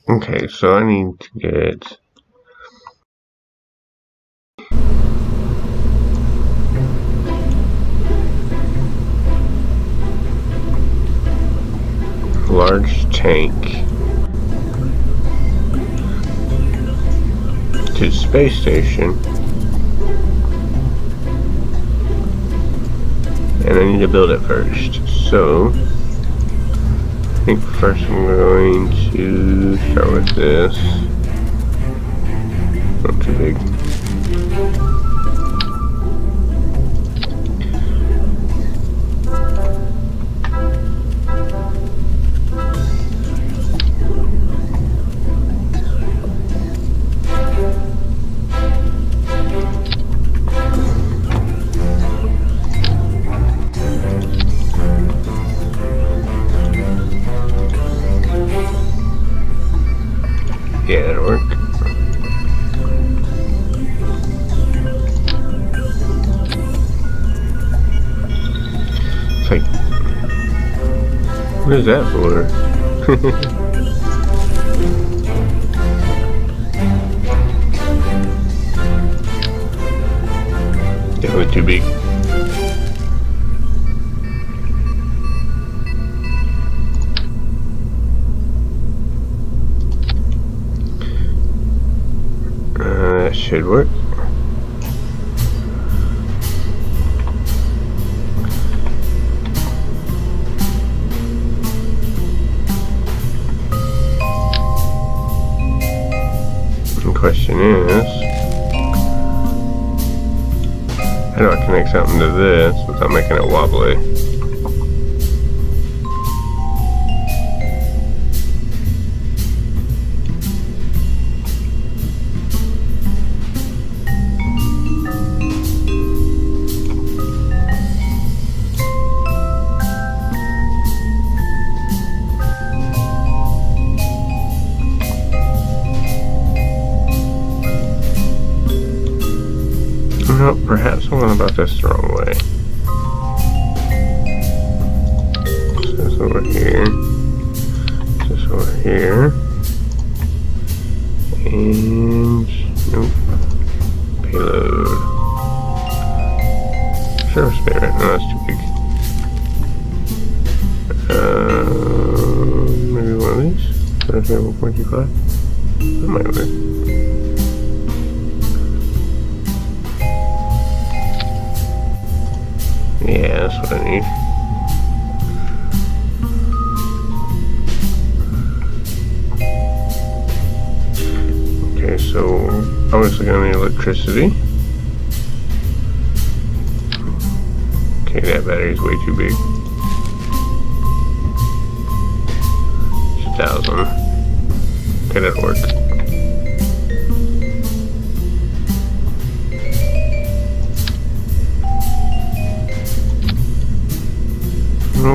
Okay, so I need to get large tank to space station, and I need to build it first. So I think first I'm going to start with this. Not too big. Yeah, that'll work. It's like, what is that for? Definitely too big. That should work. The question is, how do I connect something to this without making it wobbly? No, perhaps I'm going about this the wrong way. This over here. This over here. And nope. Payload. Service bay right now, that's too big. Maybe one of these? That's 1.25. That might work. Yeah, that's what I need. Okay, so obviously gonna need electricity. Okay, that battery's way too big. It's 1,000. Okay, that'll work.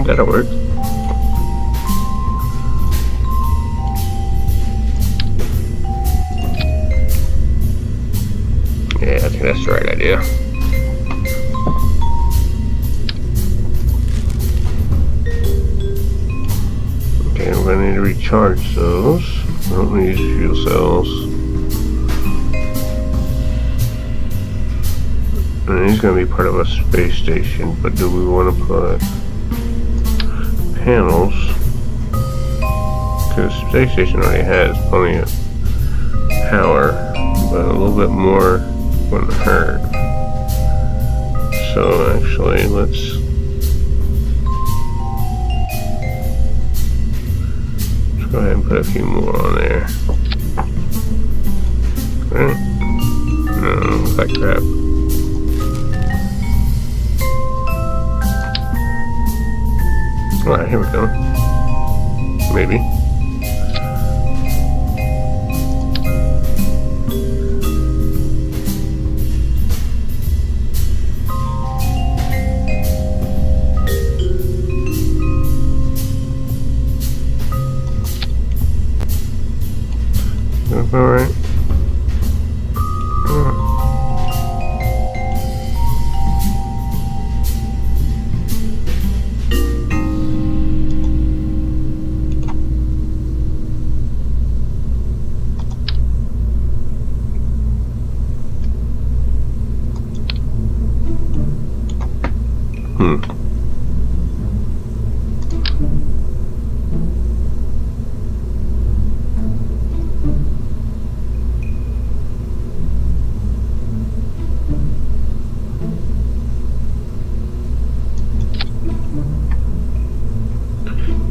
That'll work. Yeah, I think that's the right idea. Okay, we're gonna need to recharge those. I don't need fuel cells. And he's gonna be part of a space station, but do we want to put panels? Because the space station already has plenty of power, but a little bit more wouldn't hurt. So actually, let's go ahead and put a few more on there. Right? No, looks like crap. Alright, here we go. Maybe. Alright.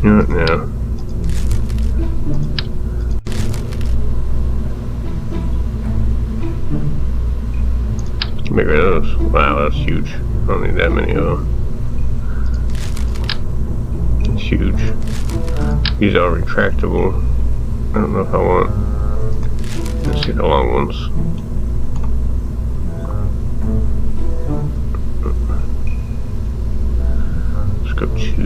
You know what now? Get rid of those. Wow, that's huge. I don't need that many of them. It's huge. These are retractable. I don't know if I want. Let's see the long ones. Let's go to.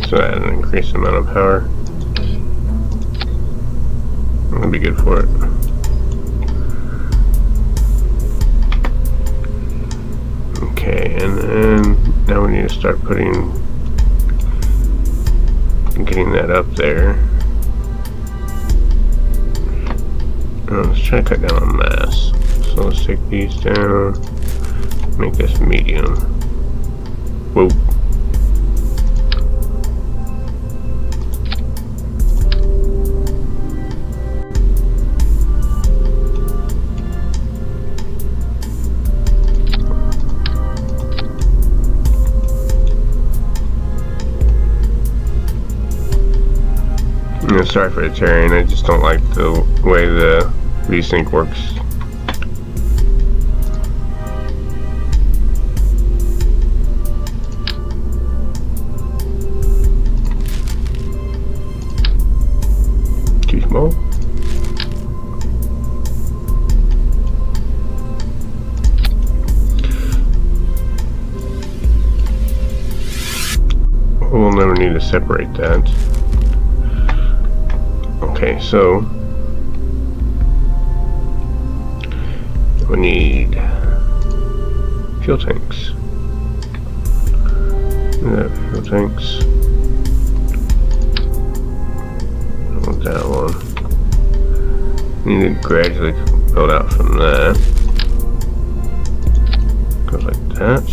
So add an increased amount of power. That'll be good for it. Okay, and then now we need to start getting that up there. Let's try to cut down on mass. So let's take these down, make this medium. Whoa. Sorry for the tearing, I just don't like the way the VSync works. Too small? We'll never need to separate that. Okay, so we need fuel tanks. Fuel tanks. I want that one. We need to gradually build out from that. Goes like that.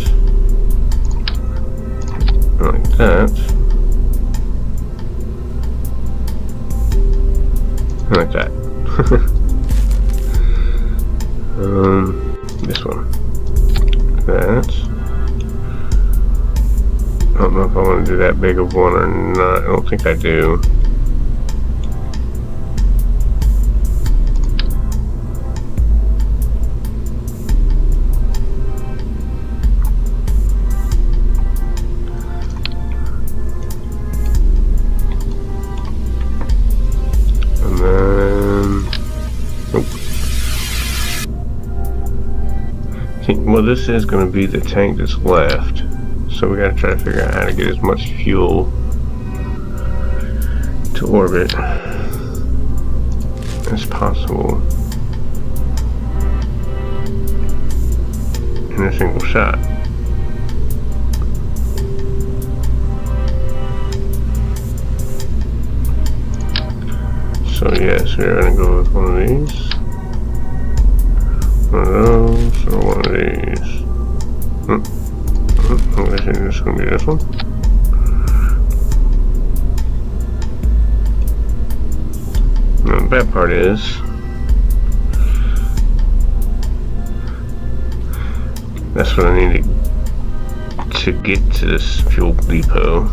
Like that. Like that. This one. That. I don't know if I want to do that big of one or not. I don't think I do. Well, this is going to be the tank that's left, so we got to try to figure out how to get as much fuel to orbit as possible in a single shot. So yes, we're going to go with one of these. One of those, or one of these. I'm guessing this is going to be this one. Now, the bad part is, that's what I need to get to this fuel depot.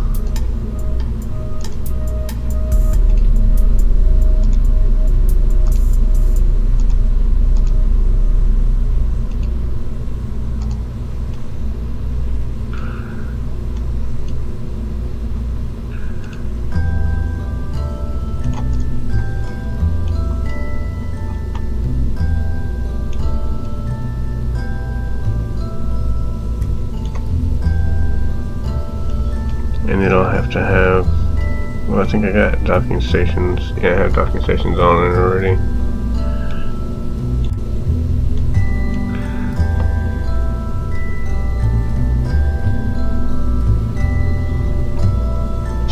And it'll have to have, well, I think I got docking stations. Yeah, I have docking stations on it already.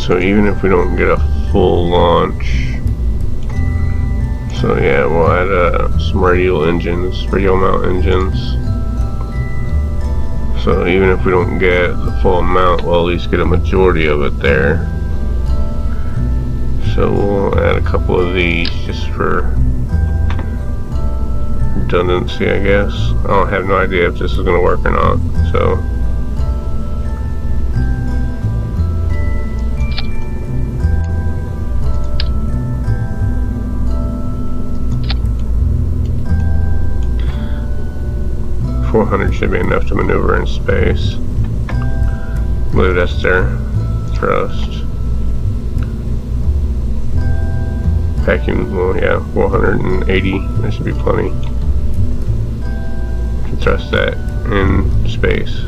So even if we don't get a full launch, so yeah, we'll add some radial engines, radial mount engines. So even if we don't get the full amount, we'll at least get a majority of it there. So we'll add a couple of these just for redundancy, I guess. I have no idea if this is going to work or not. So $400 should be enough to maneuver in space. Believe that's their thrust. Vacuum, well, yeah, 480. That should be plenty to thrust that in space.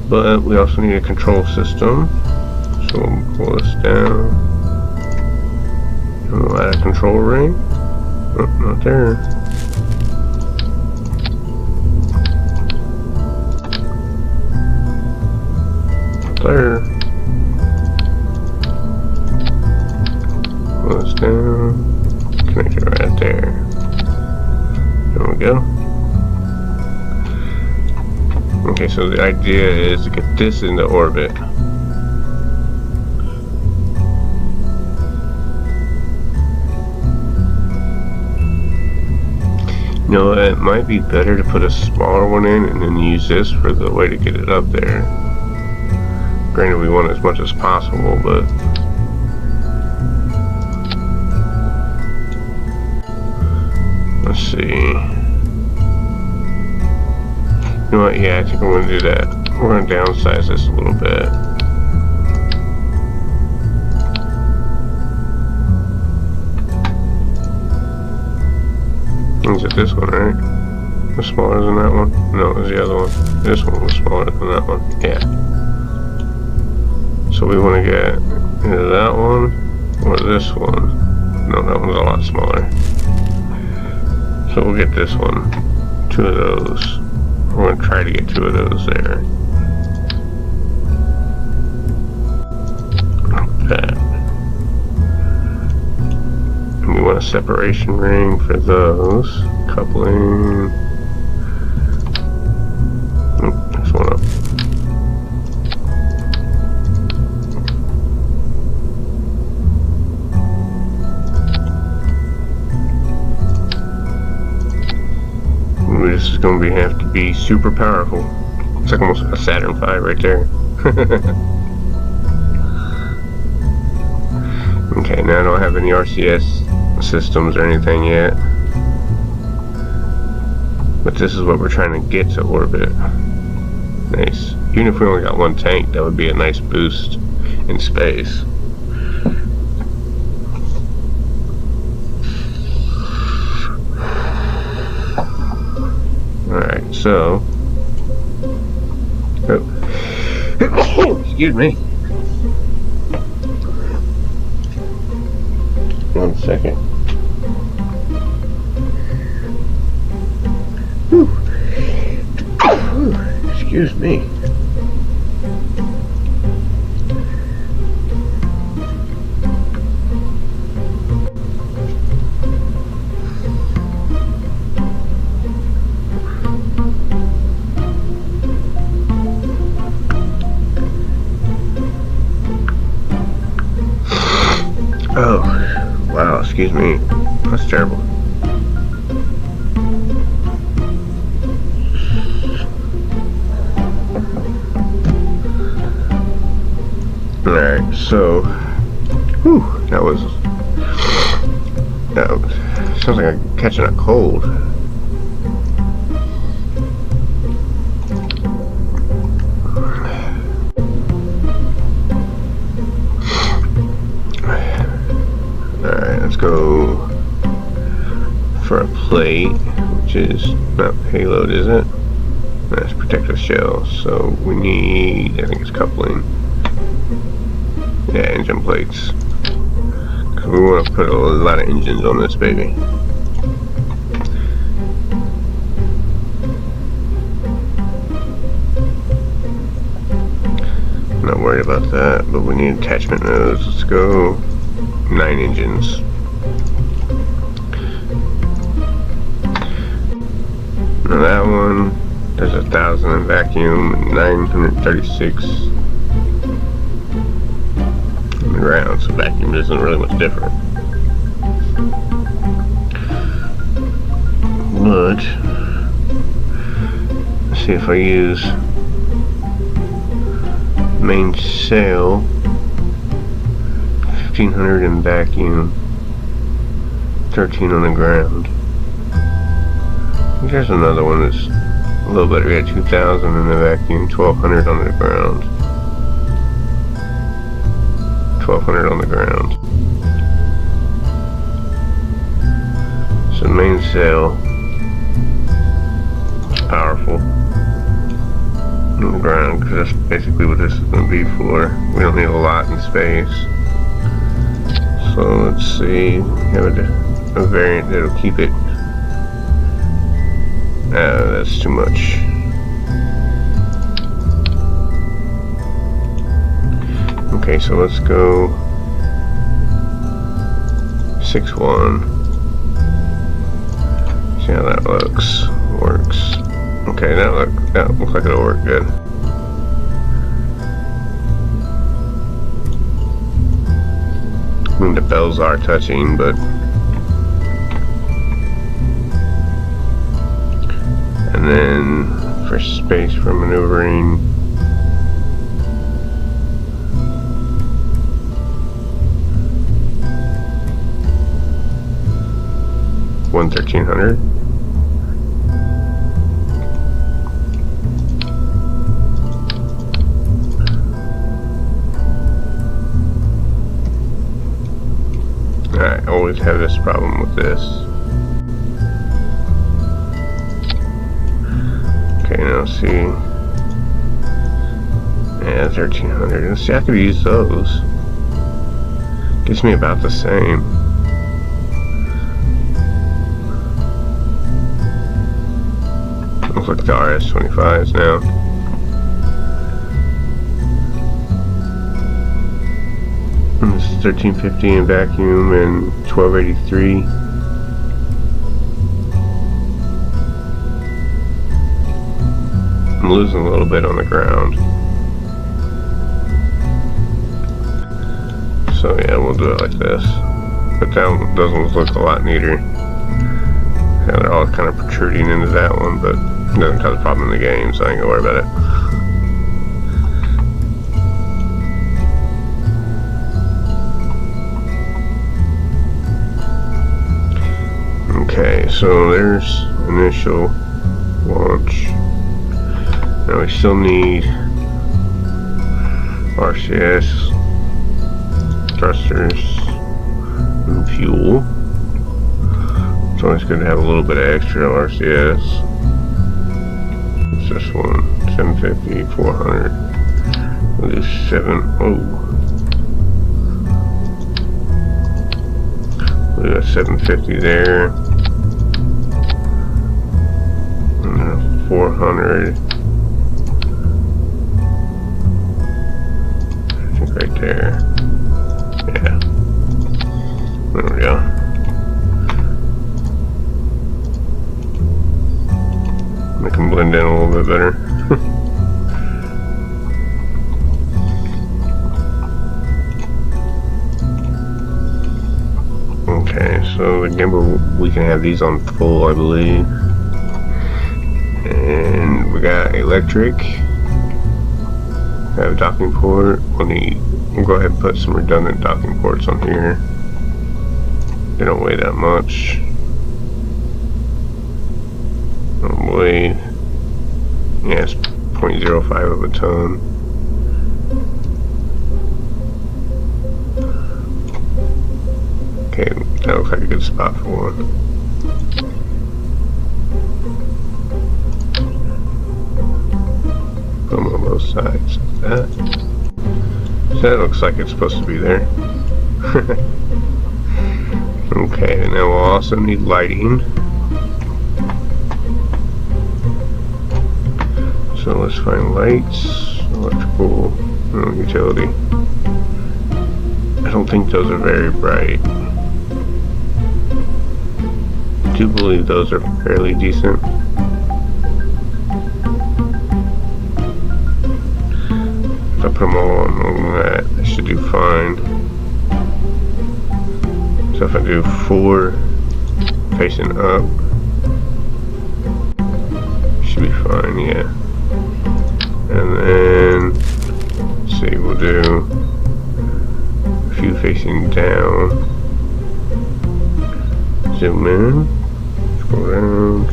But we also need a control system, so we'll pull this down and we'll add a control ring. Oh, not there. There. Pull this down. Connect it right there. There we go. Okay, so the idea is to get this into orbit. You know, it might be better to put a smaller one in and then use this for the way to get it up there. Granted, we want as much as possible, but let's see. You know what? Yeah, I think I'm going to do that. We're going to downsize this a little bit. Is it this one, right? Was smaller than that one? No, it was the other one. This one was smaller than that one. Yeah. So we want to get either that one or this one. No, that one's a lot smaller. So we'll get this one. 2 of those. We're going to try to get 2 of those there. Like that. And we want a separation ring for those. Coupling. Oh, next one up. This is going to have to be super powerful. It's like almost a Saturn V right there. Okay, now I don't have any RCS systems or anything yet. But this is what we're trying to get to orbit. Nice. Even if we only got 1 tank, that would be a nice boost in space. Alright, so excuse me. 1 second. Whew. Excuse me. Oh, wow, excuse me. That's terrible. Alright, so, whew, that sounds like I'm catching a cold. Let's go for a plate, which is not payload, is it? That's protective shell. So we need, I think it's coupling. Yeah, engine plates. Cause we want to put a lot of engines on this baby. I'm not worried about that, but we need attachment nodes. Let's go 9 engines. Now that one, There's 1,000 in vacuum and 936 on the ground, so vacuum isn't really much different. But let's see if I use main sail, 1,500 in vacuum, 13 on the ground. There's another one that's a little better. We had 2,000 in the vacuum, 1,200 on the ground. 1,200 on the ground. So main sail, it's powerful on the ground because that's basically what this is going to be for. We don't need a lot in space. So let's see, we have a variant that'll keep it. That's too much. Okay, so let's go 6.1. See how that works. Okay, that looks like it'll work good. I mean, the bells are touching, but and then for space for maneuvering, $1,300. I always have this problem with this. Okay, now see. Yeah, 1,300. Let's see, I could use those. Gives me about the same. Looks like the RS-25s now. And this is 1,350 in vacuum and 1,283. I'm losing a little bit on the ground. So yeah, we'll do it like this. But those ones look a lot neater. Yeah, they're all kind of protruding into that one, but it doesn't cause a problem in the game, so I ain't gonna worry about it. Okay, so there's initial launch. Now we still need RCS, thrusters, and fuel. It's always good to have a little bit of extra RCS. What's this one? 750, 400. We'll do 7. Oh. We got 750 there. And 400. I think right there. Yeah. There we go. Make them blend in a little bit better. Okay, so the gimbal, we can have these on full, I believe. And we got electric. Have a docking port. We'll go ahead and put some redundant docking ports on here. They don't weigh that much. Weigh, yeah, it's 0.05 of a ton. Okay, that looks like a good spot for one. Put them on both sides like that. So that looks like it's supposed to be there. Okay, and now we'll also need lighting. So let's find lights, electrical, utility. I don't think those are very bright. I do believe those are fairly decent. If I put them all on that, I should do fine. So if I do 4 facing up, should be fine, yeah. And then, let's see, we'll do a few facing down. Zoom in, scroll down,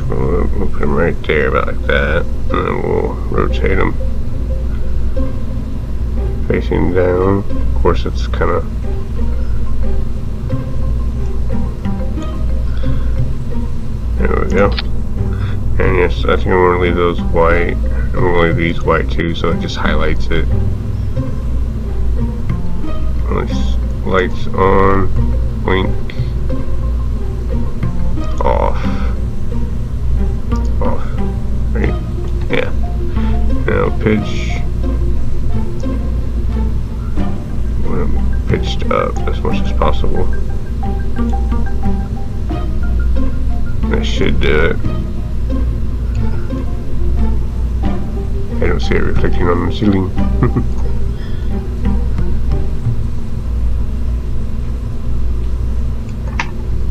we'll put them right there, about like that, and then we'll rotate them facing down. Of course, it's kind of there we go. And yes, I think I'm going to leave those white. I'm going to leave these white too, so it just highlights it. Lights on, blink, off, right? Yeah. Now pitch. I want them pitched up as much as possible. That should do it. I don't see it reflecting on the ceiling.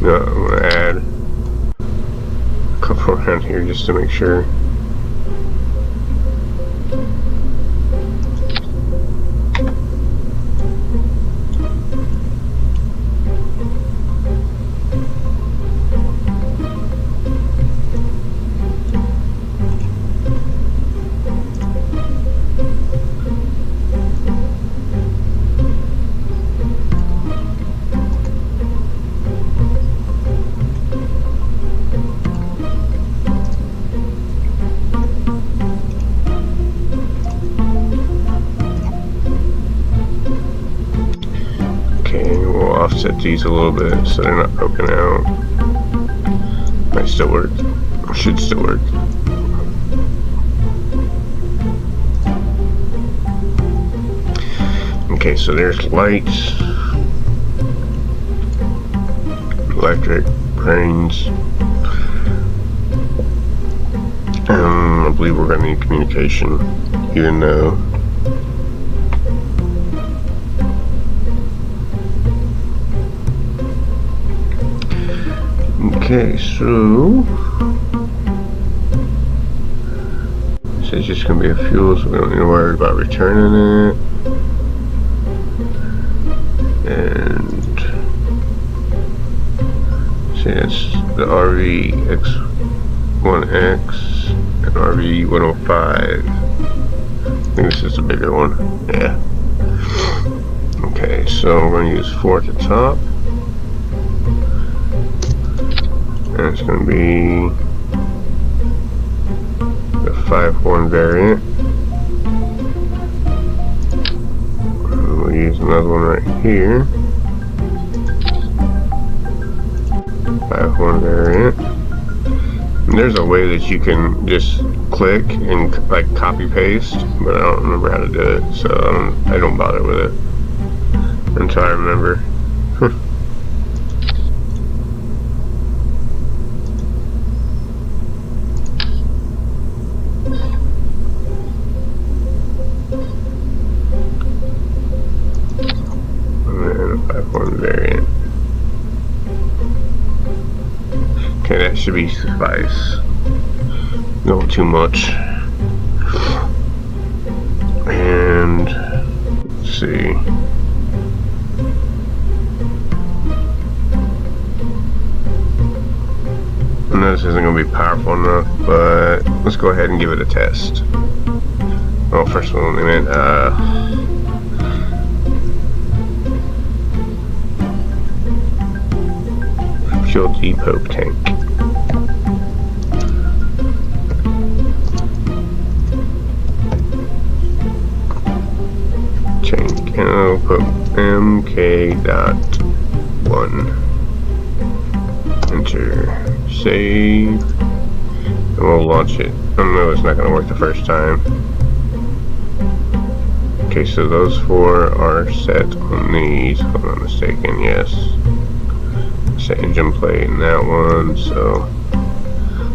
No, I'm going to add a couple around here just to make sure. Offset these a little bit so they're not poking out. Might still work. Should still work. Okay, so there's lights, electric, brains. I believe we're going to need communication, even though okay, so this is just going to be a fuel, so we don't need to worry about returning it. And see, it's the RVX1X and RV105. I think this is the bigger one. Yeah. Okay, so we're going to use 4 at the top. And it's going to be the 5-horn variant. We'll use another one right here. 5-horn variant. And there's a way that you can just click and like copy paste, but I don't remember how to do it, so I don't bother with it until I remember. Variant. Okay, that should be suffice. Not too much. And let's see. I know this isn't going to be powerful enough, but let's go ahead and give it a test. Well, first of all, I meant fuel depot tank. Tank, and I'll put MK.1. Enter, save, and we'll launch it. I know it's not going to work the first time. Okay, so those 4 are set on these, if I'm not mistaken, yes. Set engine plate in that one, so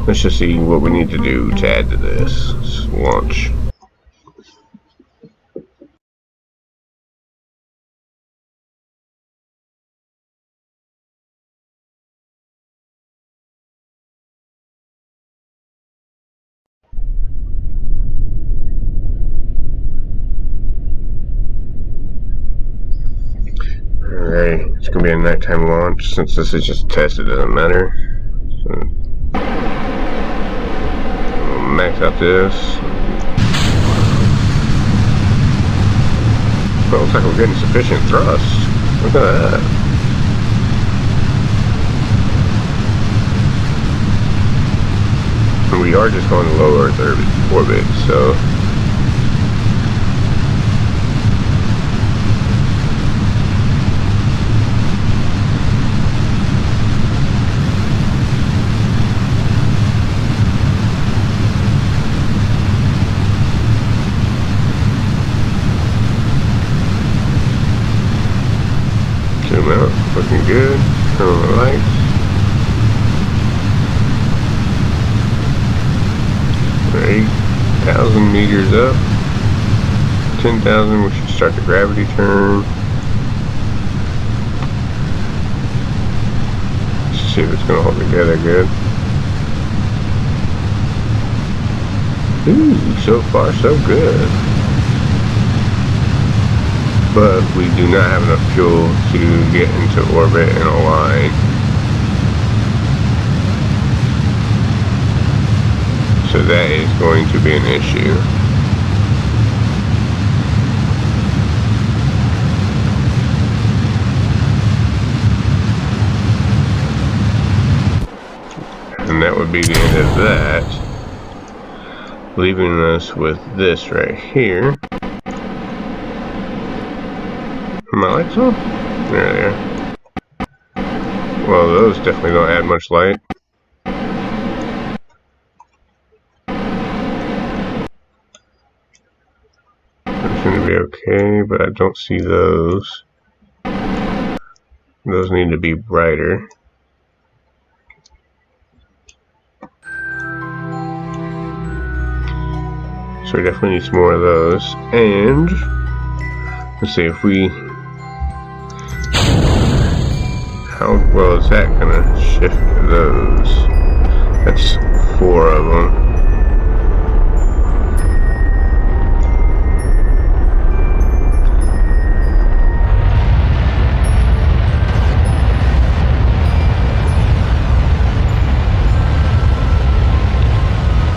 let's just see what we need to do to add to this. Let's launch. Alright, it's gonna be a nighttime launch. Since this is just a test, it doesn't matter. So, we'll max out this. Well, looks like we're getting sufficient thrust. Look at that. And we are just going to low Earth orbit, so zoom out, looking good. Turn on the lights. We're 8,000 meters up. 10,000, we should start the gravity turn. Let's see if it's going to hold together good. Ooh, so far so good. But we do not have enough fuel to get into orbit and align. So that is going to be an issue. And that would be the end of that, leaving us with this right here. Are my lights on? There they are. Well, those definitely don't add much light. That's going to be okay, but I don't see those. Those need to be brighter. So we definitely need some more of those. And let's see if we, how well is that gonna shift those? That's 4 of them.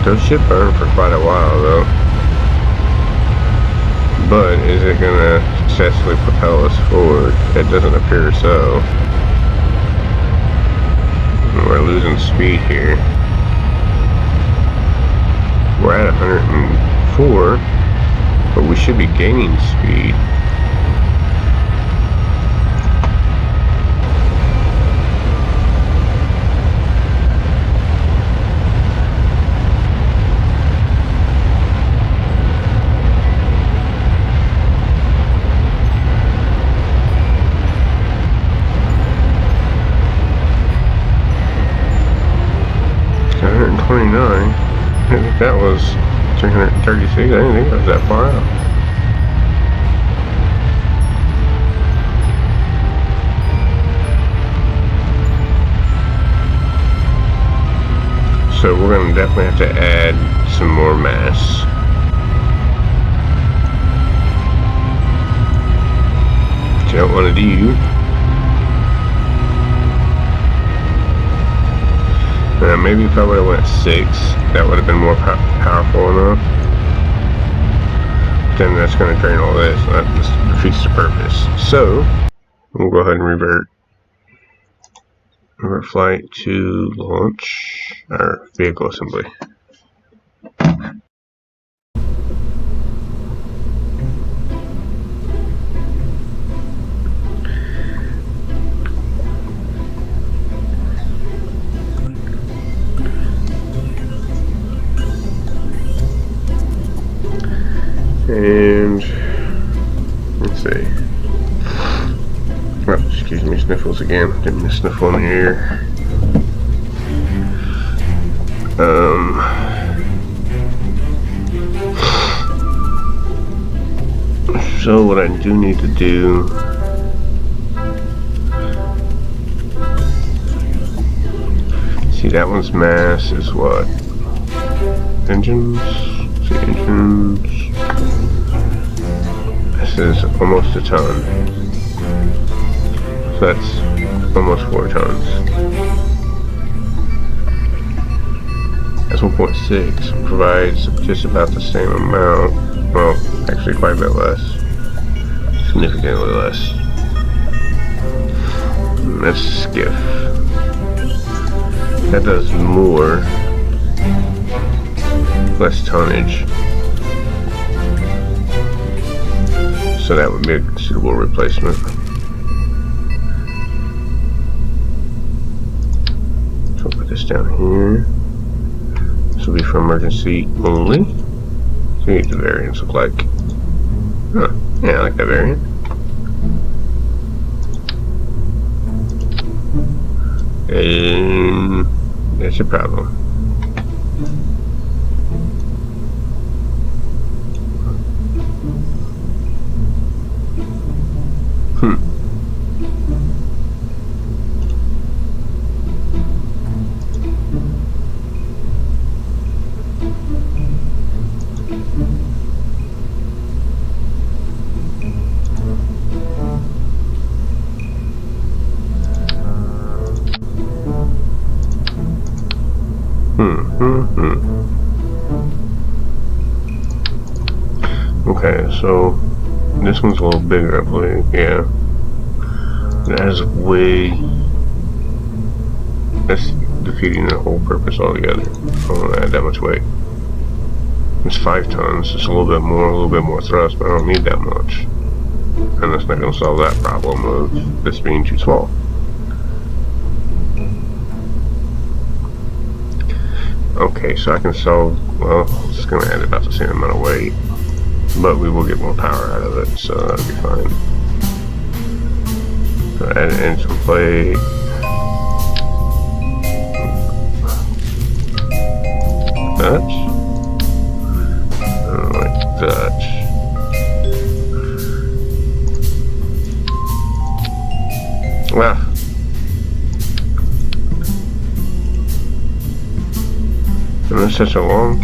Those should burn for quite a while though. But is it gonna successfully propel us forward? It doesn't appear so. We're losing speed here. We're at 104, but we should be gaining speed. I think that was 336. I didn't think it was that far out. So we're going to definitely have to add some more mass. Which I don't want to do. Maybe if I would have went 6, that would have been more powerful enough. Then that's going to drain all this, and that just defeats the purpose. So, we'll go ahead and revert flight to launch our vehicle assembly. And let's see. Oh, excuse me, sniffles again. Didn't miss sniffle in the ear. So what I do need to do, see that one's mass is what? Engines? See engines. This is almost a ton. So that's almost 4 tons. That's 1.6. Provides just about the same amount. Well, actually quite a bit less. Significantly less. That's skiff. That does more. Less tonnage. So that would be a suitable replacement. So I'll put this down here. This will be for emergency only. See what the variants look like. Huh. Yeah, I like that variant. And that's a problem. Okay, so this one's a little bigger, I believe. Yeah, that's defeating the whole purpose altogether. I don't want to add that much weight. It's 5 tons. It's a little bit more thrust, but I don't need that much. And that's not going to solve that problem of this being too small. Okay, so I can solve, well, it's going to add about the same amount of weight, but we will get more power out of it, so that'll be fine. So add in some plate. Dutch? I don't like Dutch. Wow. And that's such a long.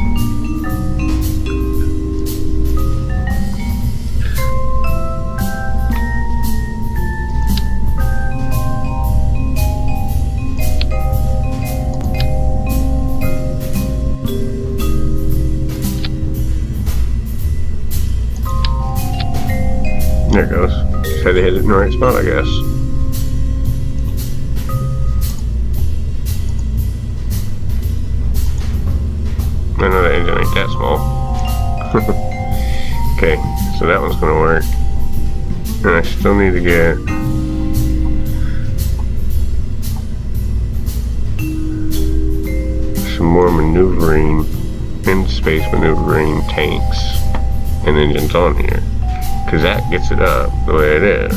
There it goes. Just had to hit it in the right spot, I guess. I know that engine ain't that small. Okay, so that one's gonna work. And I still need to get some more maneuvering, in-space maneuvering tanks and engines on here. Because that gets it up the way it is.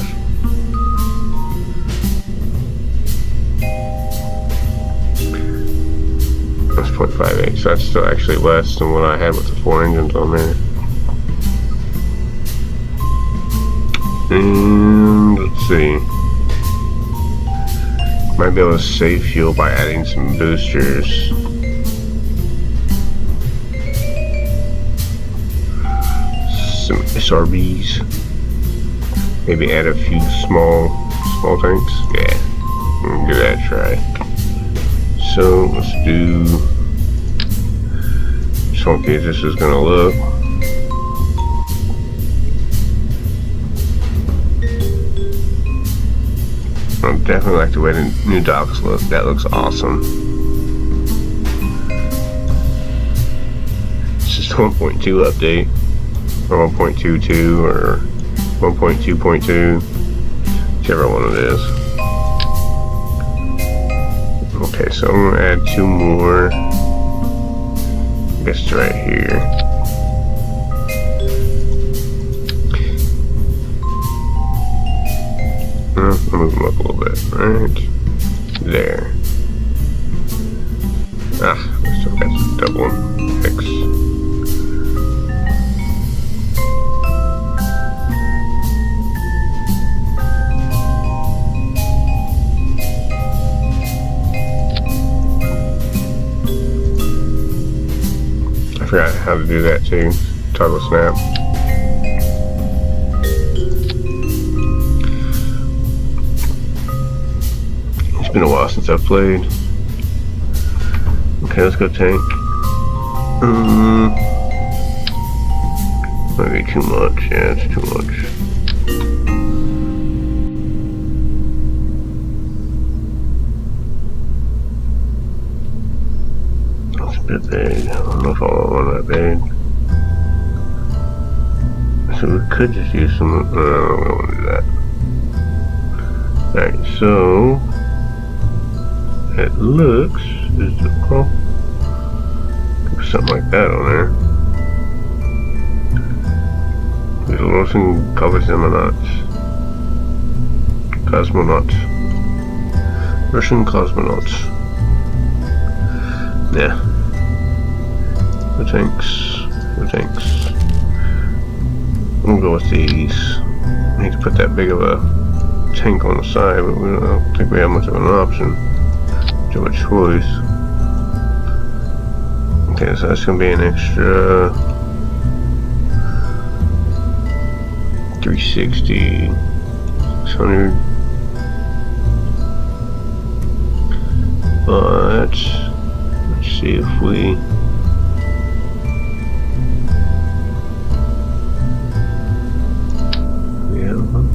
That's 0.58, so that's still actually less than what I had with the 4 engines on there. And let's see. Might be able to save fuel by adding some boosters. Some SRBs. Maybe add a few small tanks. Yeah, we'll give that a try. So let's do. Just want to see if this is gonna look. I definitely like the way the new docks look. That looks awesome. It's just 1.2 update, or 1.22, or 1.2.2, whichever one it is. Okay, so I'm gonna add 2 more. I guess it's right here. I'll move them up a little bit. Right there. I still got some doubling. X. forgot how to do that too. Toggle snap. It's been a while since I've played. Okay, let's go tank. Maybe too much. Yeah, it's too much. That's a bit big. I don't know if I want one that big. So we could just use some. No, we don't want to do that. Alright, so it looks as well. Something like that on there. These Russian cosmonauts. Russian cosmonauts. Yeah. The tanks. We'll go with these. I hate to put that big of a tank on the side, but I don't think we have much of an option. Too much choice. Okay, so that's going to be an extra 360, 600. But let's see if we have one.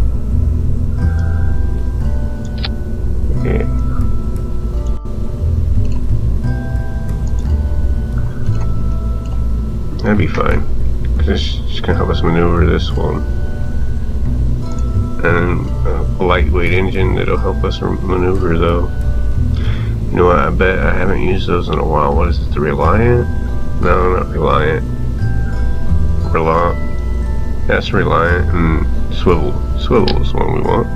Yeah. That'd be fine, because it's just going to help us maneuver this one. And a lightweight engine that'll help us maneuver though. You know what, I bet I haven't used those in a while. What is it, the Reliant? No, not Reliant. That's Reliant, and Swivel. Swivel is the one we want.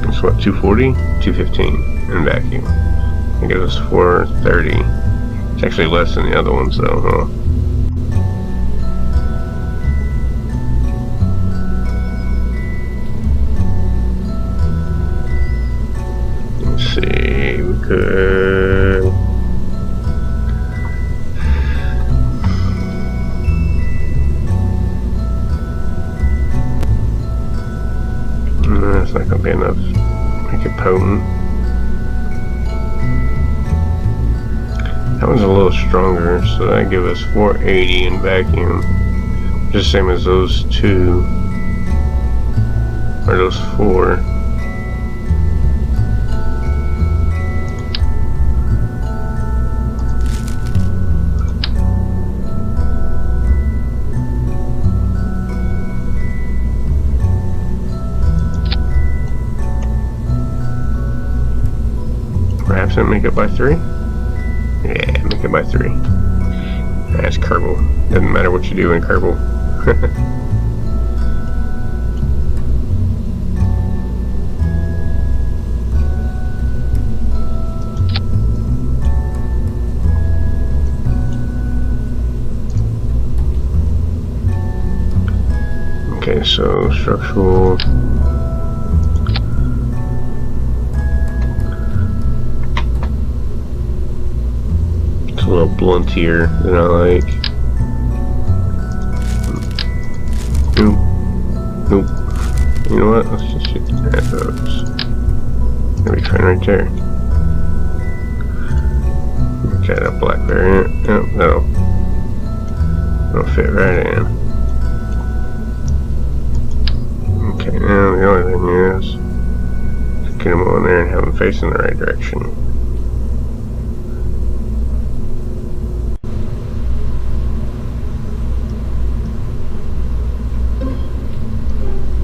It's what, 240? 215 in vacuum. It gives us 430. It's actually less than the other ones though, huh? Let's see, we could... That's not gonna be enough. Make it potent. That one's a little stronger, so that gives us 480 in vacuum. Just the same as those two. Or those four. Perhaps I make it by 3? Yeah, make it by 3. That's Kerbal. Doesn't matter what you do in Kerbal. Okay, so structural. A little bluntier than I like. Nope. You know what? Let's just shoot at those. Maybe fine right there. Okay, that black variant. Yep, that'll fit right in. Okay, now the only thing is get them on there and have them facing the right direction.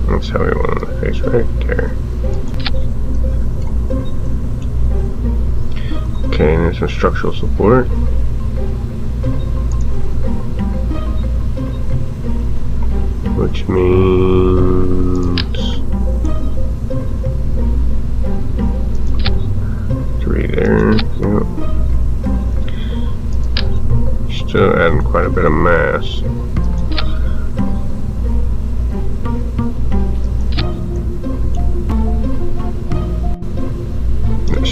That's how we want them to face, right there. Okay, and there's some structural support. Which means 3 there. Yep. Still adding quite a bit of mass.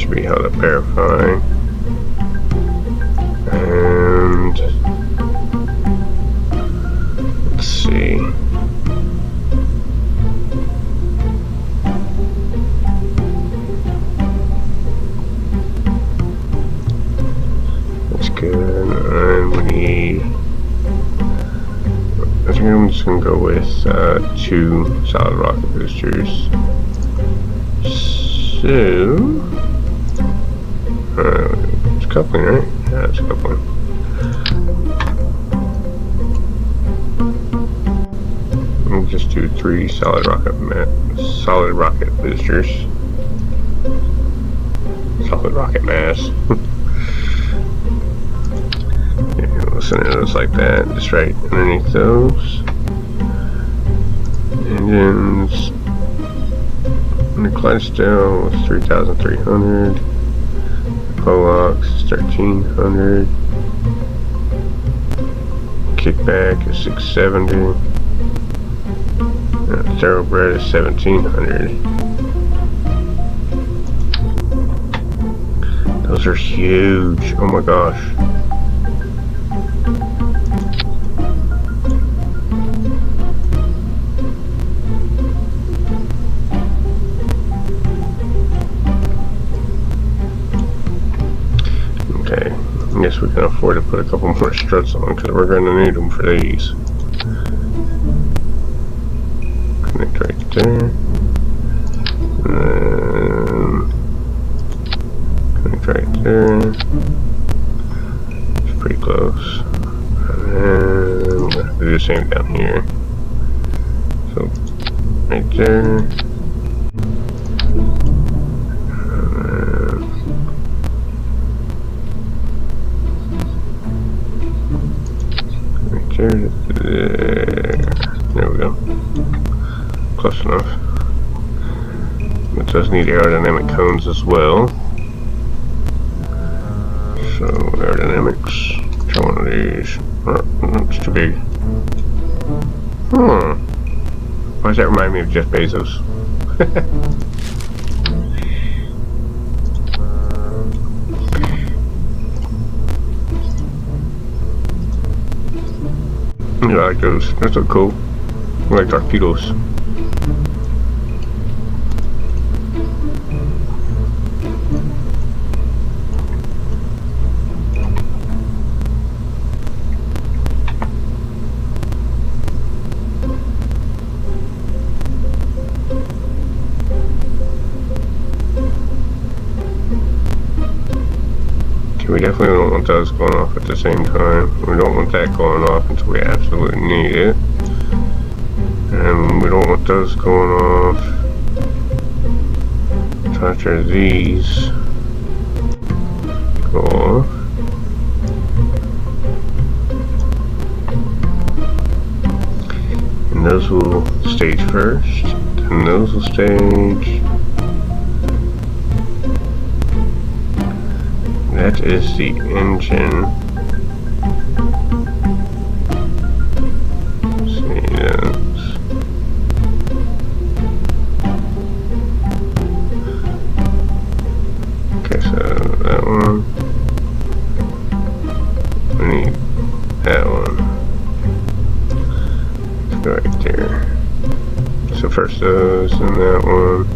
should be held up verifying. And let's see. That's good. And we need, I think I'm just going to go with 2 solid rocket boosters. So, it's coupling, right? Yeah, it's coupling. We'll just do 3 solid rocket boosters. Solid rocket mass. Yeah, we'll center those like that, just right underneath those. Engines. The Clydesdale was 3,300. Polox is 1,300. Kickback is 670. Thoroughbred is 1,700. Those are huge. Oh my gosh. Okay, I guess we can afford to put a couple more struts on because we're going to need them for these. Connect right there. And connect right there. It's pretty close. And then we're going to have to do the same down here. So, right there. There we go. Close enough. It does need aerodynamic cones as well. So aerodynamics. Try one of these. Oh, it's too big. Why does that remind me of Jeff Bezos? Yeah, I like those. Those look cool. I like torpedoes. We definitely don't want those going off at the same time. We don't want that going off until we absolutely need it. And we don't want those going off after these go off. And those will stage first, and those will stage. That is the engine. See those. Okay, so that one. We need that one. Let's go right there. So first those, and that one,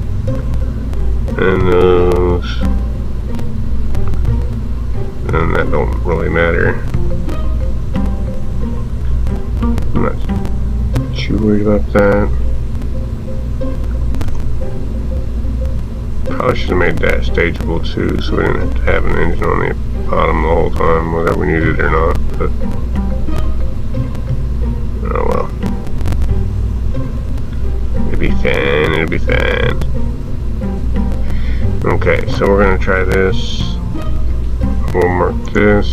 and those. And that don't really matter. I'm not too worried about that. Probably should have made that stageable too, so we didn't have to have an engine on the bottom the whole time, whether we needed it or not. But oh well. It'll be fine. It'll be fine. Okay, so we're gonna try this. We'll mark this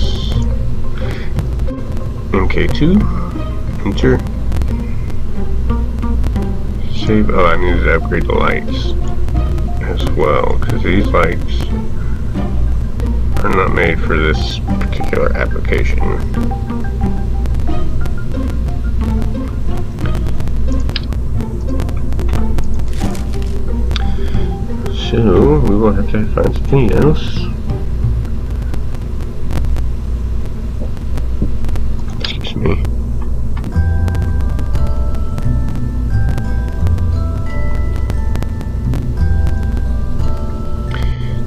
MK2, enter, save. Oh, I needed to upgrade the lights as well, because these lights are not made for this particular application. So we will have to find something else. Excuse me.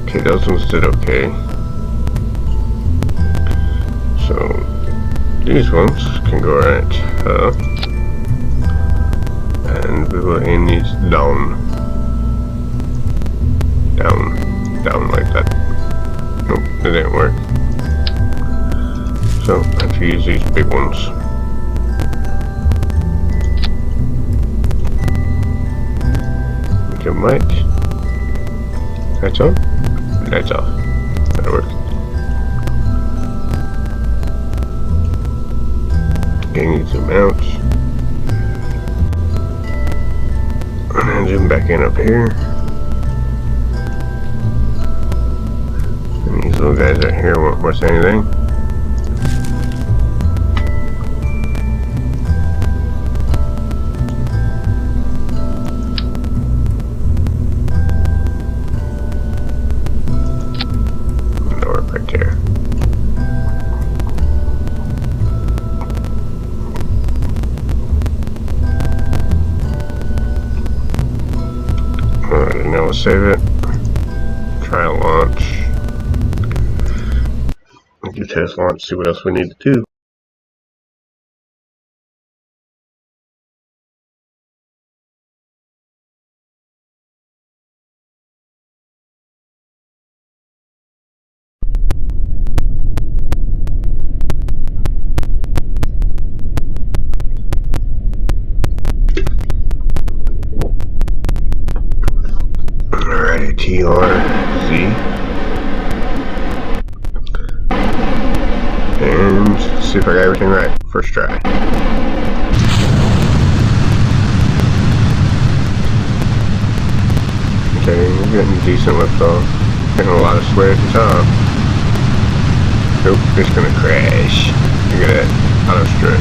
Okay, those ones did okay. So these ones can go right up. And we will aim these down. Down like that. Nope, it didn't work. So I have to use these big ones. Make it white. Lights on. Lights off. That'll work. Okay, need to mount. And then zoom back in up here. And these little guys out here won't miss anything. That'll work right there. Alright, now we'll save it. Try a launch. Do test launch, see what else we need to do. Alright, TRZ. And see if I got everything right. First try. Okay, we're getting decent lift off. Getting a lot of sway at the top. Nope, it's gonna crash. Look at that. Auto strut.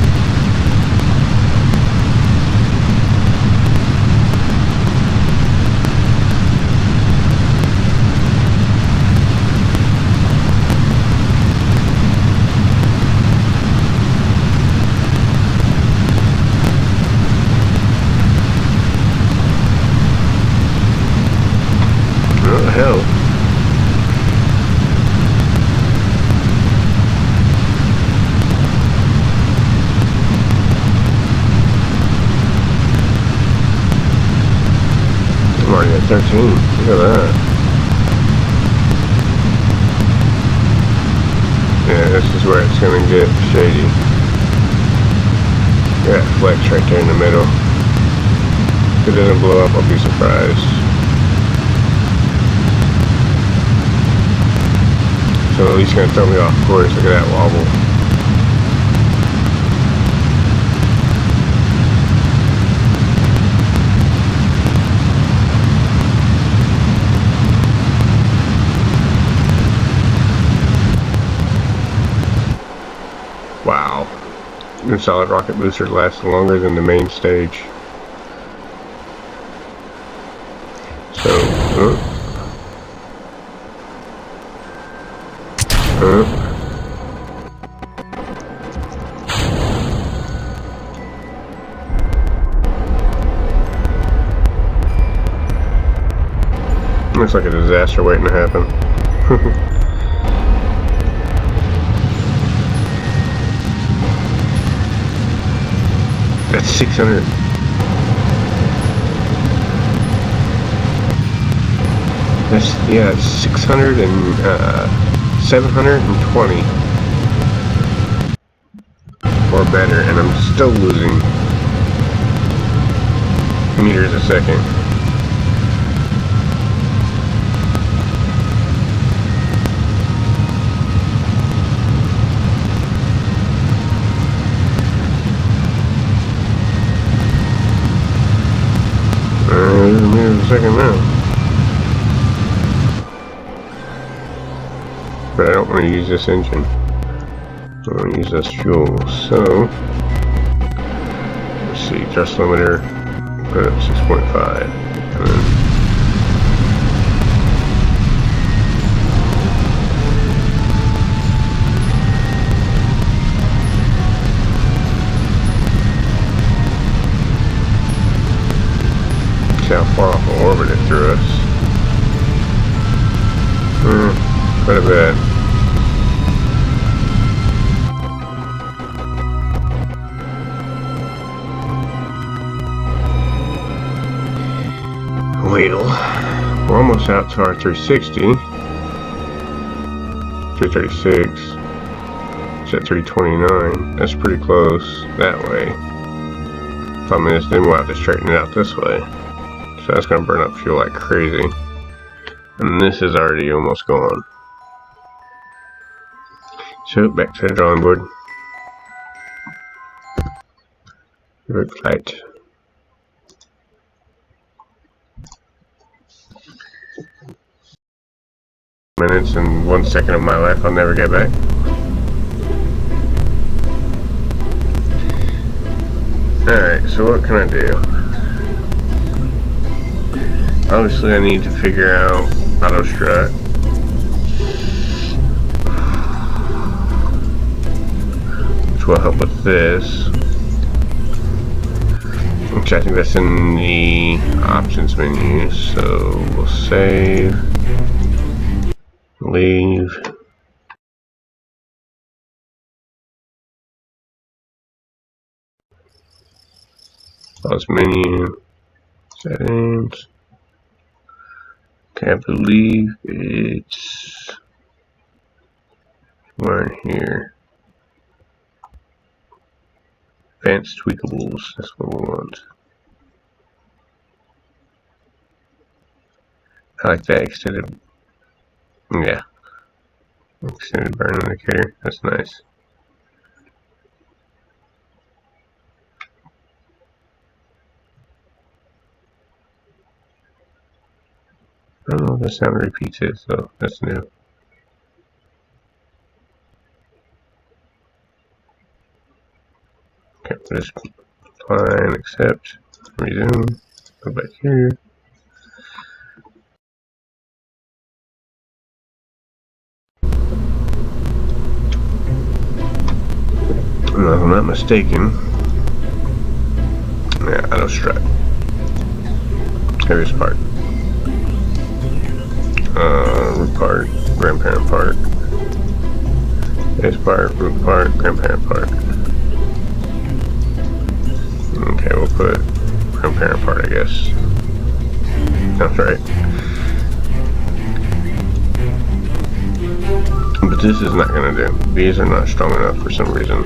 What the hell? I'm already at 13. Look at that. Yeah, this is where it's gonna get shady. Yeah, flex right there in the middle. If it doesn't blow up, I'll be surprised. So at least gonna throw me off course. Look at that wobble. Wow. The solid rocket booster lasts longer than the main stage. So, looks like a disaster waiting to happen. That's 600. That's, yeah, it's 600 and 720 or better, and I'm still losing meters a second. Meters a second now. But I don't want to use this engine. I want to use this fuel. So, let's see, thrust limiter, put it up 6.5. And then through us. Quite a bit. Well, we're almost out to our 360. 336. It's at 329. That's pretty close that way. 5 minutes, then we'll have to straighten it out this way. So that's going to burn up fuel like crazy. And this is already almost gone. So back to the drawing board. Red light. Minutes and 1 second of my life I'll never get back. Alright, so what can I do? Obviously I need to figure out auto strut. Which will help with this. Which I think that's in the options menu. So we'll save. Leave. Pause menu. Settings. Okay, I believe it's right here. Advanced tweakables. That's what we want. I like that extended. Yeah. Extended burn indicator. That's nice. I don't know if the sound repeats it, so that's new. Okay, just apply and accept. Resume. Go back here. If I'm not mistaken, yeah, auto strut. Here's part. Root part, grandparent part. Base part, root part, grandparent part. Okay, we'll put grandparent part, I guess. That's right. But this is not gonna do. These are not strong enough for some reason.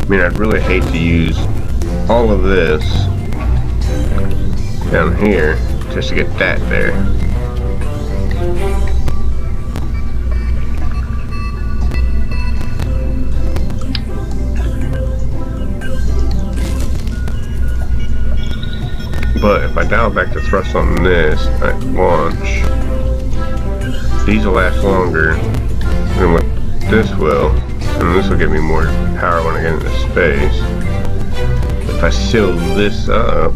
I mean, I'd really hate to use all of this down here just to get that there. But if I dial back the thrust on this at launch, these will last longer than what this will. And this will give me more power when I get into space. If I seal this up,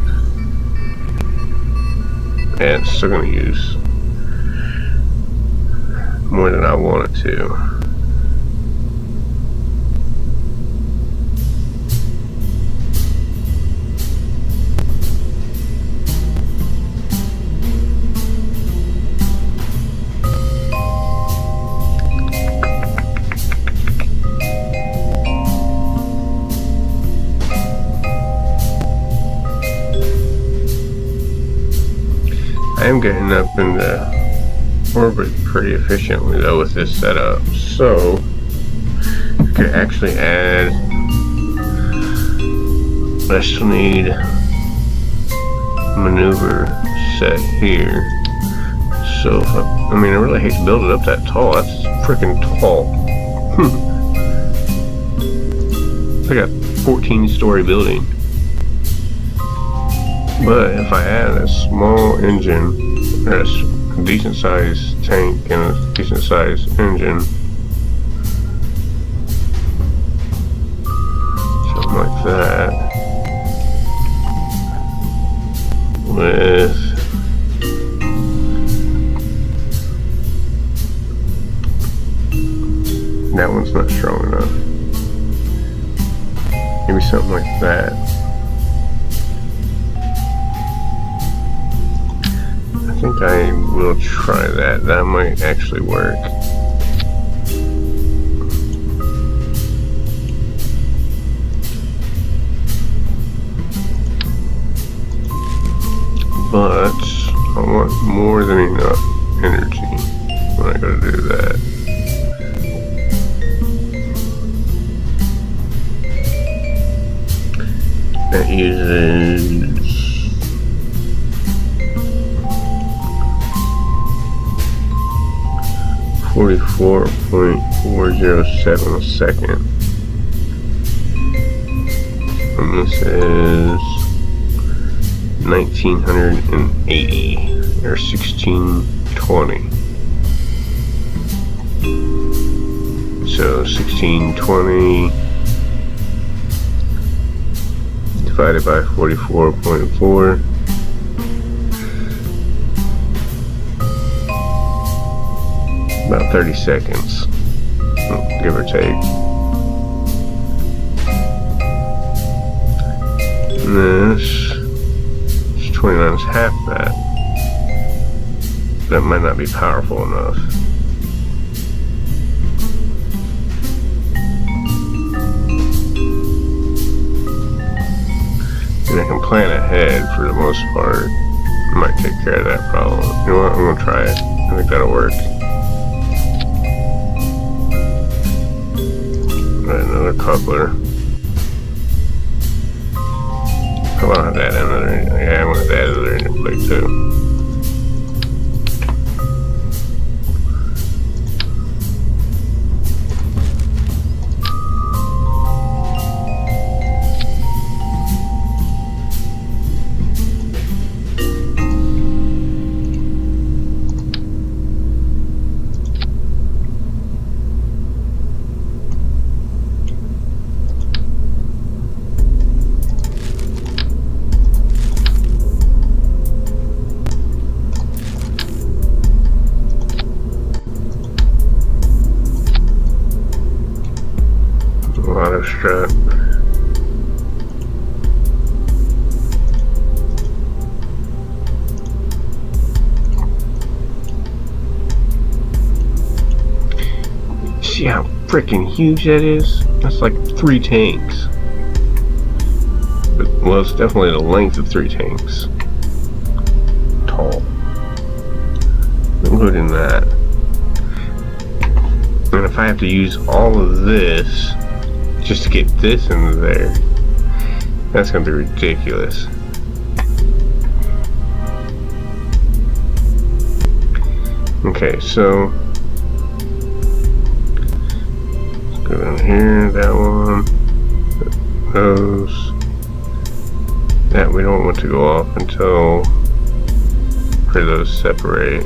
yeah, it's still going to use more than I want it to. I am getting up into orbit pretty efficiently though with this setup, so I could actually add. I still need maneuver set here. So if I mean, I really hate to build it up that tall. That's freaking tall. It's like a 14-story building. But if I add a small engine, or a decent sized tank and a decent sized engine, something like that, with that one's not strong enough. Maybe something like that. I think I will try that. That might actually work. But I want more than enough energy when I go to do that. That uses 44.407 a second. And this is 1980 or 1620. So 1620 divided by 44.4. About 30 seconds, give or take. And this is 29 is half that. That might not be powerful enough. And I can plan ahead for the most part. I might take care of that problem. You know what? I'm gonna try it. I think that'll work. Another coupler. How about I add another? Yeah, I want to add another interplate too. Auto strut. See how freaking huge that is? That's like 3 tanks. But, well, it's definitely the length of 3 tanks. Tall. Including that. And if I have to use all of this just to get this into there, that's gonna be ridiculous. Okay, so let's go down here, that one, those, that we don't want to go off until for those separate.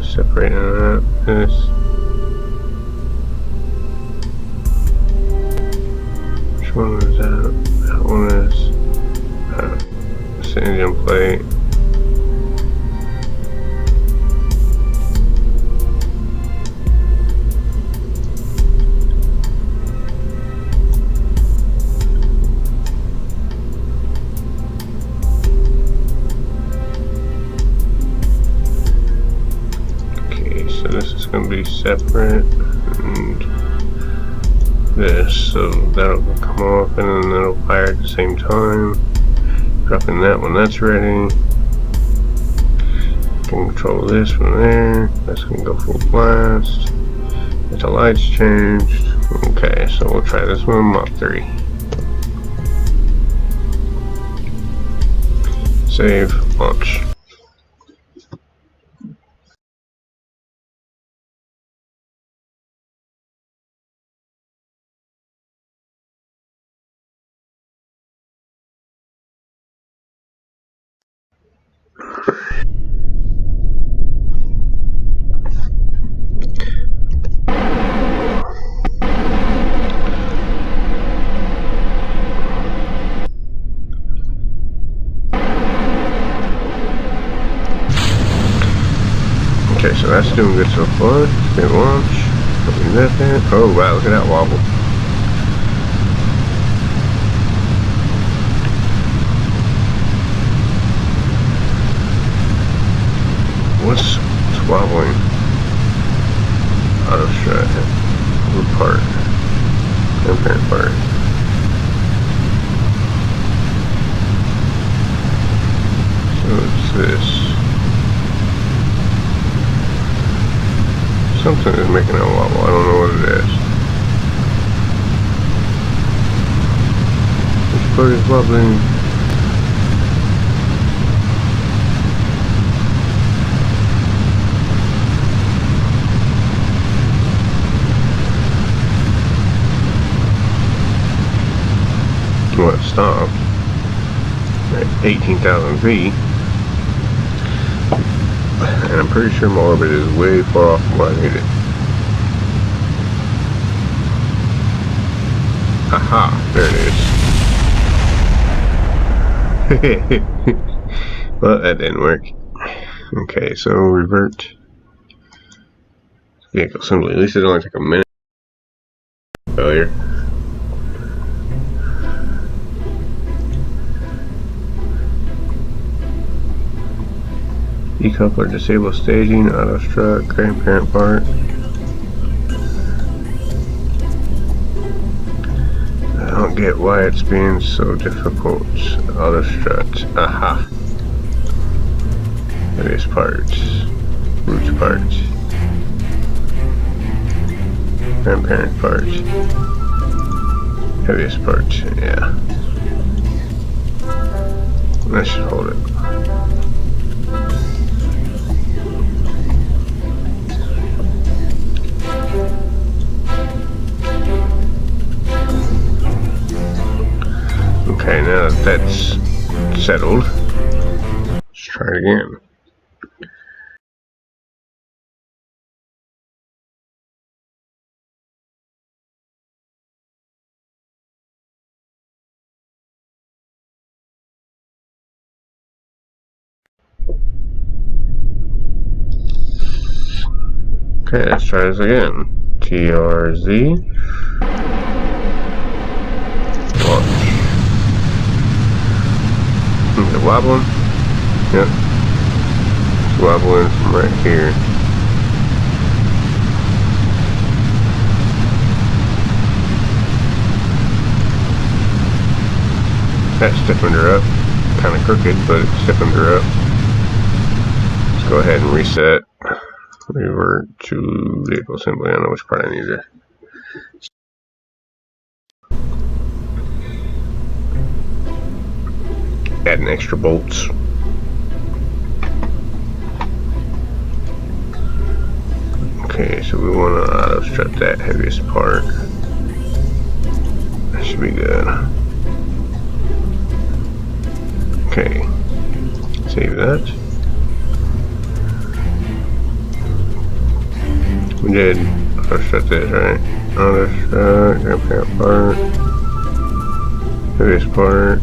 Separating that, this. Which one is that? That one is this engine plate. This is going to be separate, and this, so that'll come off and then that'll fire at the same time. Dropping that when that's ready. Can control this from there. That's going to go full blast. Get the lights changed. Okay, so we'll try this one, Mach 3. Save, launch. Okay, so that's doing good so far. Spin launch. Open that there. Oh wow, look at that wobble. What's wobbling? Auto strut. What part? Apparent part. So it's this. Something is making it wobble. I don't know what it is. This part is wobbling. Well, it stopped at 18,000 feet. And I'm pretty sure my orbit is way far off from where I need it. Aha, there it is. Well, that didn't work. Okay, so revert vehicle assembly. At least it only took a minute. Failure. Decoupler, disable staging, auto strut, grandparent part. I don't get why it's being so difficult. Auto strut, aha. Various parts, root parts, grandparent parts, heaviest parts, yeah. That should hold it. Okay, now that that's settled, let's try it again. Okay, let's try this again. TRZ. Launch. Is it wobbling? Yep. It's wobbling from right here. That stiffened her up. Kind of crooked, but it stiffened her up. Let's go ahead and reset. Revert to vehicle assembly. I don't know which part I need to. Adding extra bolts. Okay, so we want to auto strut that heaviest part. That should be good. Okay, save that. We did auto strut this, right? Auto strut, grandparent part, heaviest part,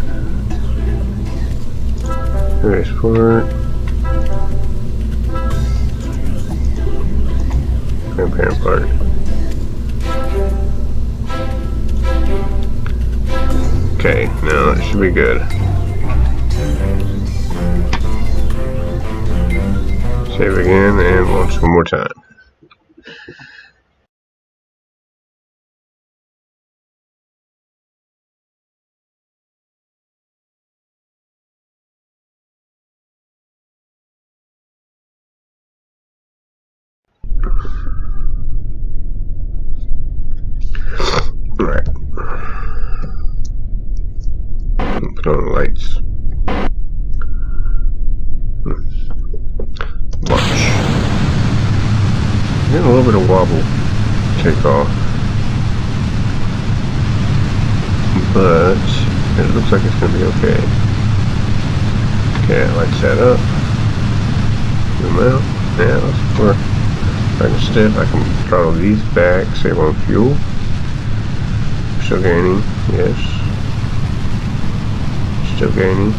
heaviest part, grandparent part. Okay, now that should be good. Save again and launch one more time. Alright. Put on the lights. Launch. Getting a little bit of wobble takeoff, but it looks like it's going to be okay. Okay, lights that up. Zoom out. Yeah, that's for if I can stiff, I can throttle these back, save on fuel. Still gaining, yes. Still gaining.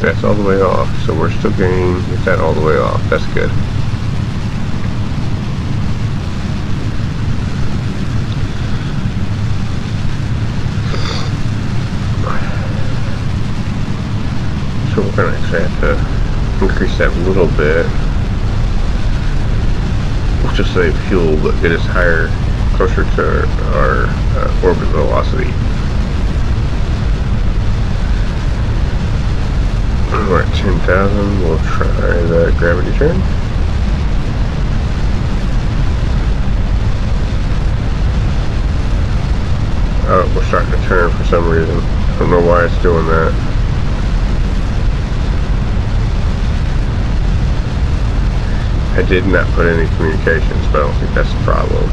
That's all the way off, so we're still getting with that all the way off. That's good. So we're going to actually have to increase that a little bit. We'll just save fuel, but get us higher, closer to our orbit velocity. We're at 10,000. We'll try the gravity turn. Oh, we're starting to turn for some reason. I don't know why it's doing that. I did not put any communications, but I don't think that's the problem.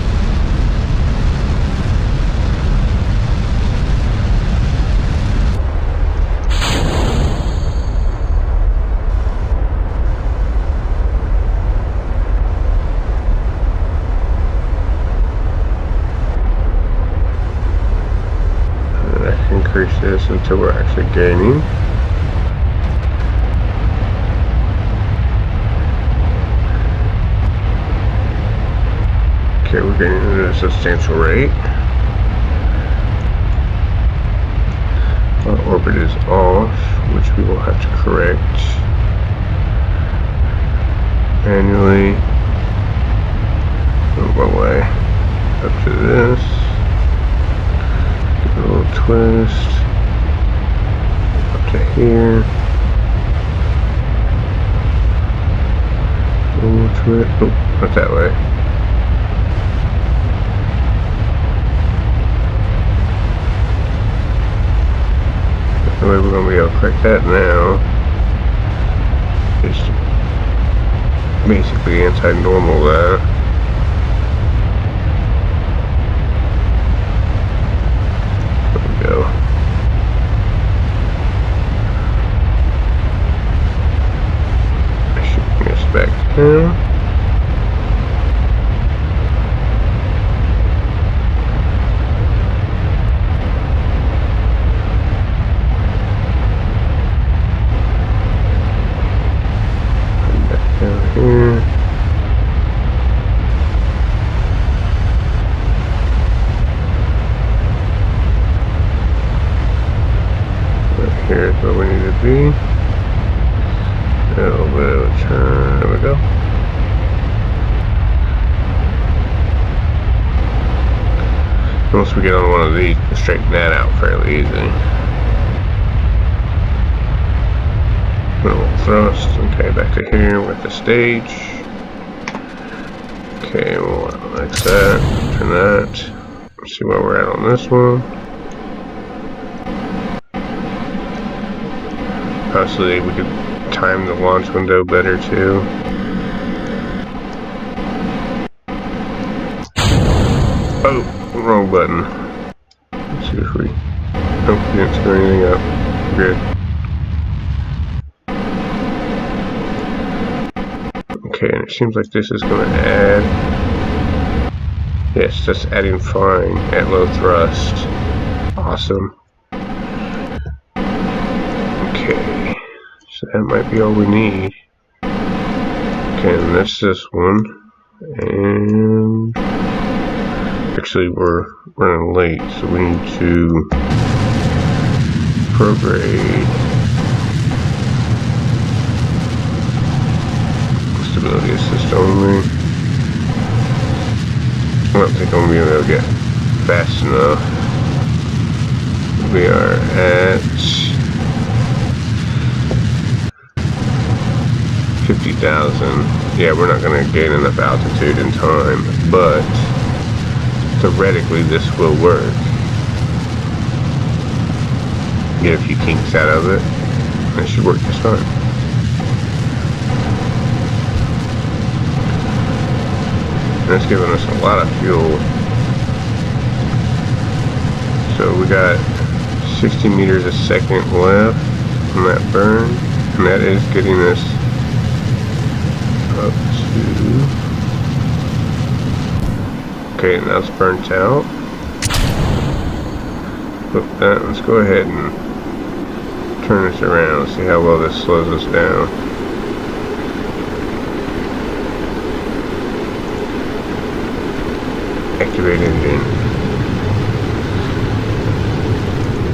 Increase this until we're actually gaining. Okay, we're gaining at a substantial rate. Our orbit is off, which we will have to correct manually. Move our way up to this. A little twist up to here. A little twist. Oh, not that way. The way we're going to be able to correct that now is basically anti-normal that. Go. I should bring us back down. Back down here. Here's where we need to be. A little bit of a turn. There we go. Once we get on one of these, we can straighten that out fairly easy. Little thrust. Okay, back to here with the stage. Okay, we'll like that. Turn that. Let's see where we're at on this one. Possibly we could time the launch window better too. Oh, wrong button. Let's see if we... Nope, we didn't screw anything up. Good. Okay, and it seems like this is going to add... Yes, that's adding flying at low thrust. Awesome. Okay, so that might be all we need. Okay, and that's this one. And actually we're running late, so we need to prograde stability assist only. I don't think I'm going to be able to get fast enough. We are at 50,000. Yeah, we're not going to gain enough altitude in time, but theoretically this will work. Get a few kinks out of it. It should work just fine. That's giving us a lot of fuel. So we got 60 meters a second left on that burn, and that is getting us up to... Okay, now it's burnt out. Flip that. Let's go ahead and turn this around, see how well this slows us down. Activate engine.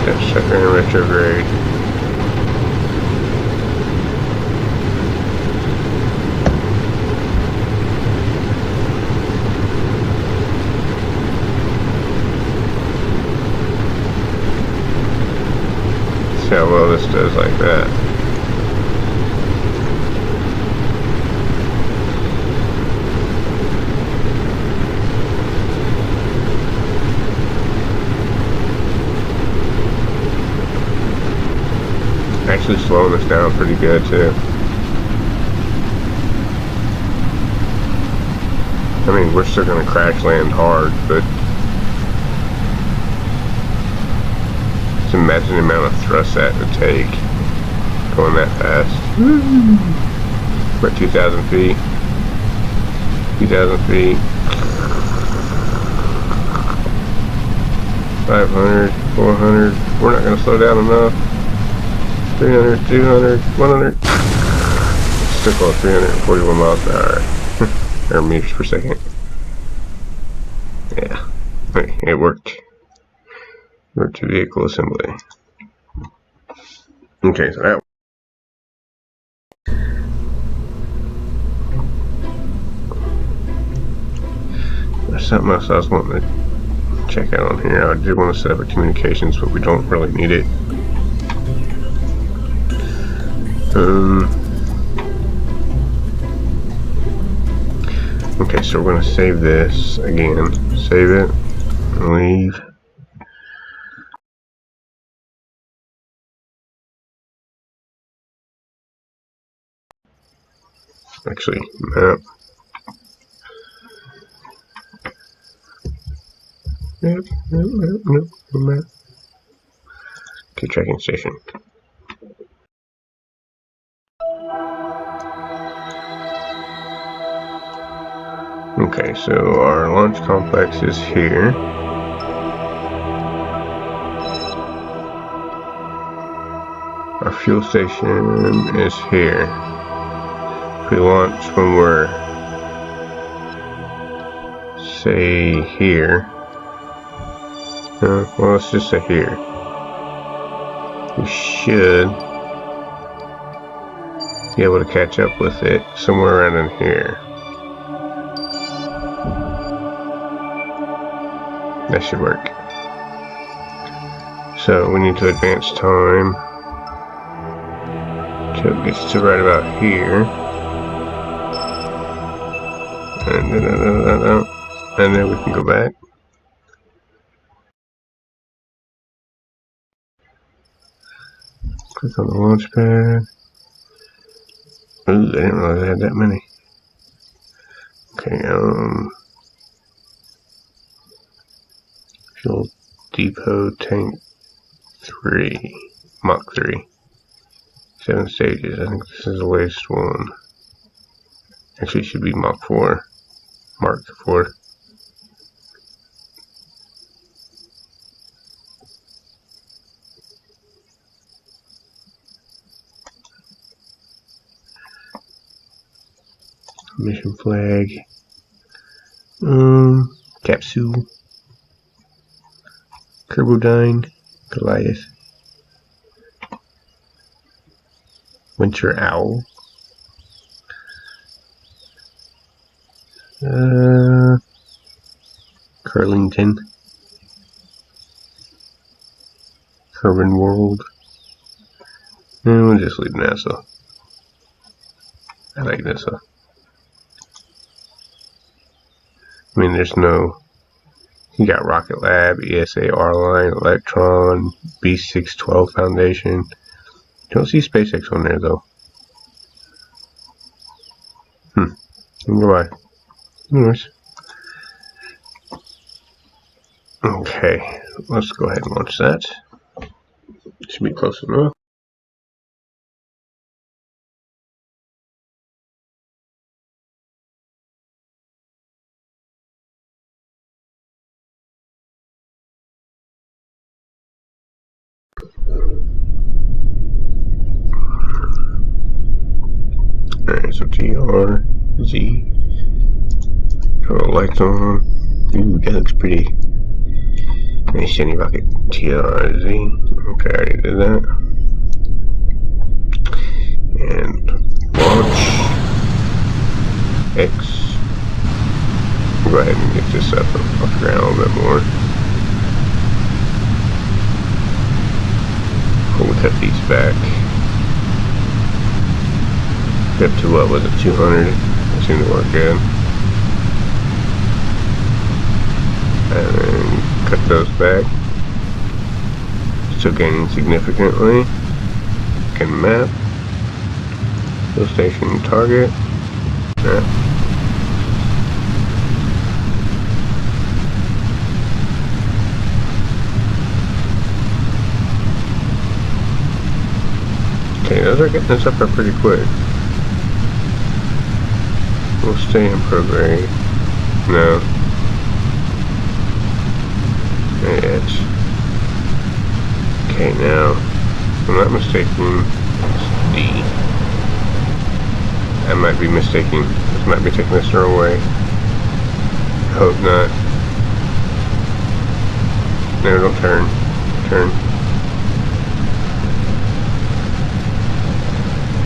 That sucker in retrograde. See how well this does like that. Actually slowing this down pretty good too. I mean, we're still gonna crash land hard, but just imagine the amount of thrust that would take going that fast. About 2,000 feet. 2,000 feet. 500, 400. We're not gonna slow down enough. 300, 200, 100. Still close, 341 miles per hour. Or meters per second. Yeah. It worked. Worked to vehicle assembly. Okay, so that. There's something else I was wanting to check out on here. I did want to set up a communications, but we don't really need it. Okay, so we're going to save this again. Save it. Leave. Actually, map. Nope, map. Okay, tracking station. Okay, so our launch complex is here. Our fuel station is here. If we launch when we're, say, here. Well, let's just say here. We should be able to catch up with it somewhere around in here. That should work. So we need to advance time till it gets to right about here. And then we can go back. Click on the launch pad. Ooh, I didn't realize I had that many. Okay, fuel depot tank 3, Mach 3. 7 stages. I think this is the latest one. Actually, it should be Mach 4. Mark 4. Mission flag. Capsule. Kerbodyne. Goliath. Winter Owl. Curlington. Curvin World. And we'll just leave NASA. I like NASA. I mean, there's no. You got Rocket Lab, ESA R-Line, Electron, B612 Foundation. You don't see SpaceX on there though. I wonder why. Anyways. Okay, let's go ahead and launch that. Should be close enough. Alright, so TR, Z. Turn the lights on. Ooh, that looks pretty. Nice shiny bucket. TR, Z. Okay, I already did that. And launch. X. Go ahead and get this up off the ground a little bit more. We'll cut these back. Up to what was it, 200? That seemed to work good. And then cut those back. Still gaining significantly. Can map. Fill station target. Map. Okay, those are getting us up there pretty quick. We'll stay in prograde. No. Not yet. Okay, now, if I'm not mistaken, it's D. I might be mistaking. This might be taking us the wrong way. Hope not. No, don't turn. Turn.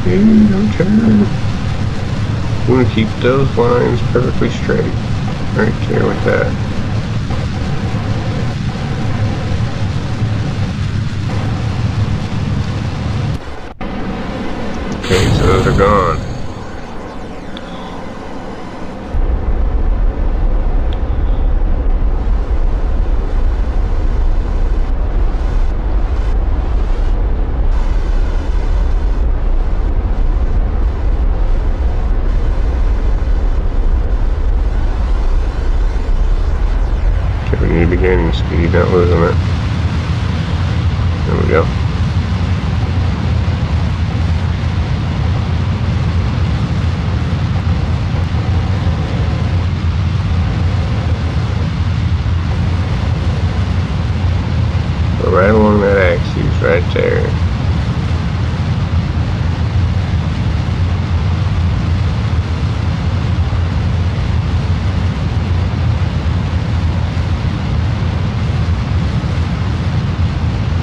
Hey, don't turn. You want to keep those lines perfectly straight. Right there like that. Okay, so those are gone. We need to be gaining speed, not losing it. There we go. We're right along that axis, right there.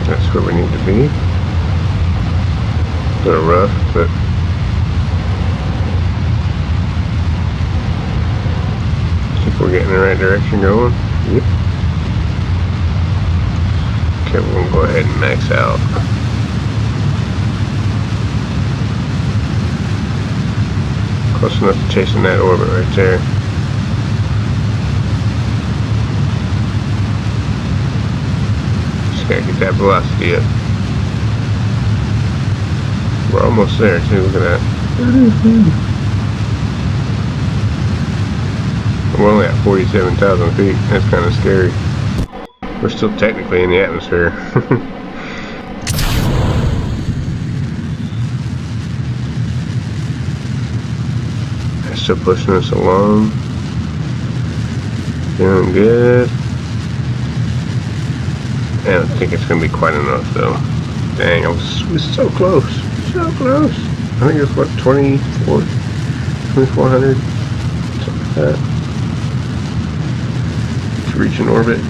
That's where we need to be. A little rough, but I think we're getting in the right direction going. Yep. Okay, we're gonna go ahead and max out. Close enough to chasing that orbit right there. Gotta get that velocity up. We're almost there too, look at that. We're only at 47,000 feet, that's kind of scary. We're still technically in the atmosphere. That's still pushing us along. Doing good. I don't think it's going to be quite enough though. Dang, I was so close. So close. I think it's what, 2,400? Something like that. To reach an orbit.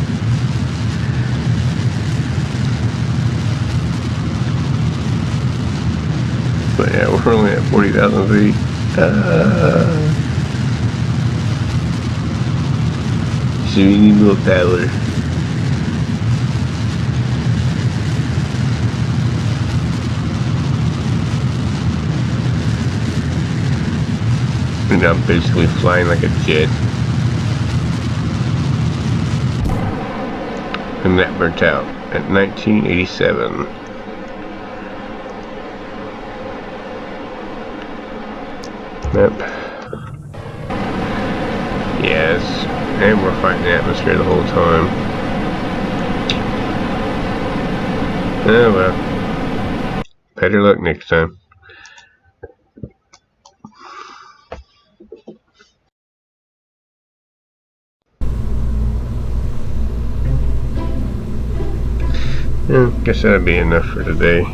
But yeah, we're only at 40,000 feet. So we need a little paddler. And I'm basically flying like a jet. And that burnt out at 1987. Yep. Yes. And we're fighting the atmosphere the whole time. Oh well. Better luck next time. Yeah, guess that'd be enough for today.